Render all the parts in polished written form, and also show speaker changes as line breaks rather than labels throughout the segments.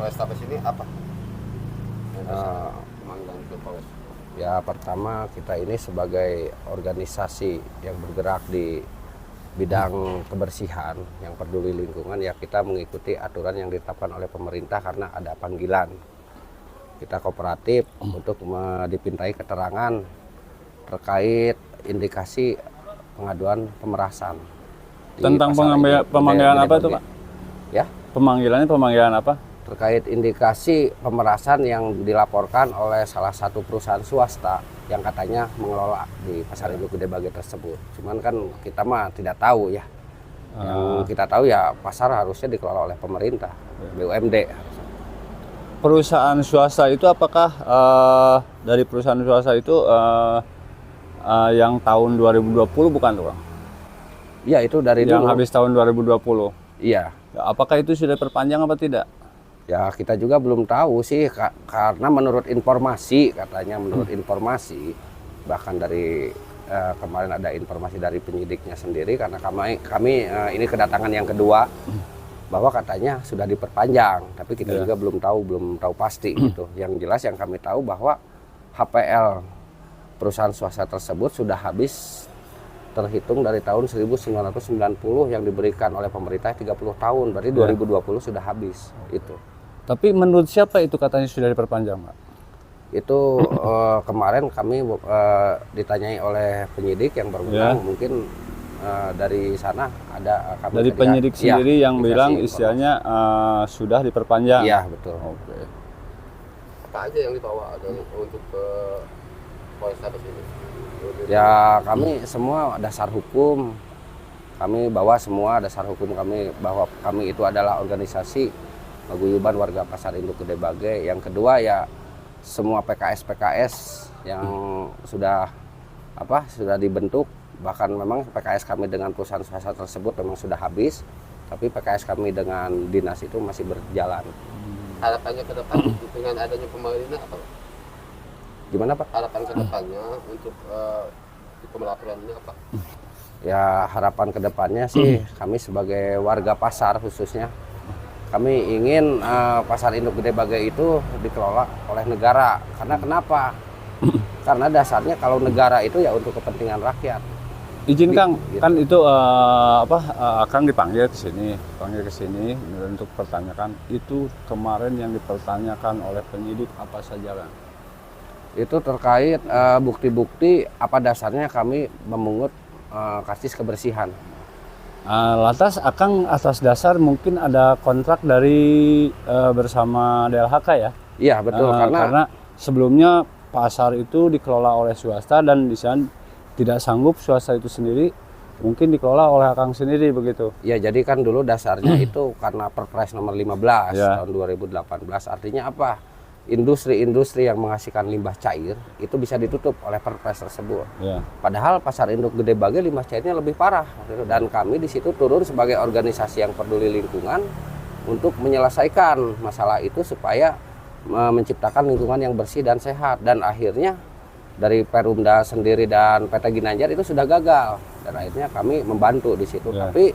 Polrestabes ini apa? Pemanggilan ke Polres.
Ya pertama kita ini sebagai organisasi yang bergerak di bidang kebersihan yang peduli lingkungan, ya kita mengikuti aturan yang ditetapkan oleh pemerintah karena ada panggilan. Kita kooperatif untuk dipintai keterangan terkait indikasi pengaduan pemerasan.
Tentang pemanggilan apa itu Pak?
Ya,
Pemanggilannya pemanggilan apa?
terkait indikasi pemerasan yang dilaporkan oleh salah satu perusahaan swasta yang katanya mengelola di Pasar Induk Gede Bage tersebut. Cuman kan kita mah tidak tahu ya. Yang kita tahu ya pasar harusnya dikelola oleh pemerintah, BUMD.
Perusahaan swasta itu apakah dari perusahaan swasta itu yang tahun 2020 bukan tuh Bang?
Iya, itu dari
Yang
dulu.
habis tahun 2020.
Iya.
Apakah itu sudah perpanjang apa tidak?
Ya kita juga belum tahu sih karena menurut informasi, katanya menurut informasi, bahkan dari kemarin ada informasi dari penyidiknya sendiri, karena kami ini kedatangan yang kedua, bahwa katanya sudah diperpanjang, tapi kita juga belum tahu pasti gitu. Yang jelas yang kami tahu bahwa HPL perusahaan swasta tersebut sudah habis terhitung dari tahun 1990 yang diberikan oleh pemerintah 30 tahun, berarti 2020 sudah habis itu.
Tapi menurut siapa itu katanya sudah diperpanjang, Pak?
Itu kemarin kami ditanyai oleh penyidik yang berwenang, mungkin dari sana ada kami
dari penyidik sendiri yang bilang istilahnya sudah diperpanjang.
Iya, betul.
Oke.
Apa aja yang dibawa untuk ke Polrestabes ini?
Ya kami semua dasar hukum, kami bawa semua dasar hukum kami bahwa kami itu adalah organisasi paguyuban warga Pasar Induk Gede Bage. Yang kedua ya semua PKS yang sudah dibentuk, bahkan memang PKS kami dengan perusahaan swasta tersebut memang sudah habis, tapi PKS kami dengan dinas itu masih berjalan.
Harapannya ke depan dengan adanya pemanggilan apa?
Gimana Pak?
Harapan ke depannya untuk pemelaporan ini apa?
Ya harapan ke depannya sih kami sebagai warga pasar khususnya, kami ingin Pasar Induk Gede Bage itu dikelola oleh negara. Karena kenapa? Karena dasarnya kalau negara itu ya untuk kepentingan rakyat.
Izin Kang,
Gitu.
kan itu Kang dipanggil ke sini untuk pertanyakan itu kemarin yang dipertanyakan oleh penyidik apa saja Kang?
Itu terkait bukti-bukti apa dasarnya kami memungut karcis kebersihan.
Lantas Akang atas dasar mungkin ada kontrak dari bersama DLHK ya?
Iya betul,
karena sebelumnya pasar itu dikelola oleh swasta dan di sana tidak sanggup swasta itu sendiri, mungkin dikelola oleh Akang sendiri begitu.
Ya jadi kan dulu dasarnya itu karena Perpres nomor 15 tahun 2018, artinya apa? Industri-industri yang menghasilkan limbah cair itu bisa ditutup oleh Perpres tersebut. Padahal Pasar Induk Gede Bage limbah cairnya lebih parah, dan kami di situ turun sebagai organisasi yang peduli lingkungan untuk menyelesaikan masalah itu supaya menciptakan lingkungan yang bersih dan sehat. Dan akhirnya dari Perumda sendiri dan PT Ginanjar itu sudah gagal, dan akhirnya kami membantu di situ. Tapi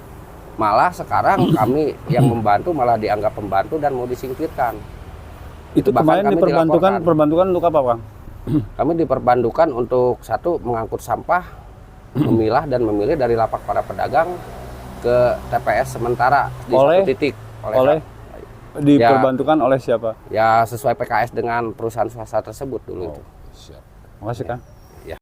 malah sekarang kami yang membantu malah dianggap pembantu dan mau disingkirkan.
Itu kemarin diperbantukan untuk apa Bang?
Kami diperbantukan untuk satu mengangkut sampah, memilah dan memilih dari lapak para pedagang ke TPS sementara di satu titik.
Diperbantukan oleh siapa?
Ya sesuai PKS dengan perusahaan swasta tersebut dulu itu.
Siap. Makasih Kang.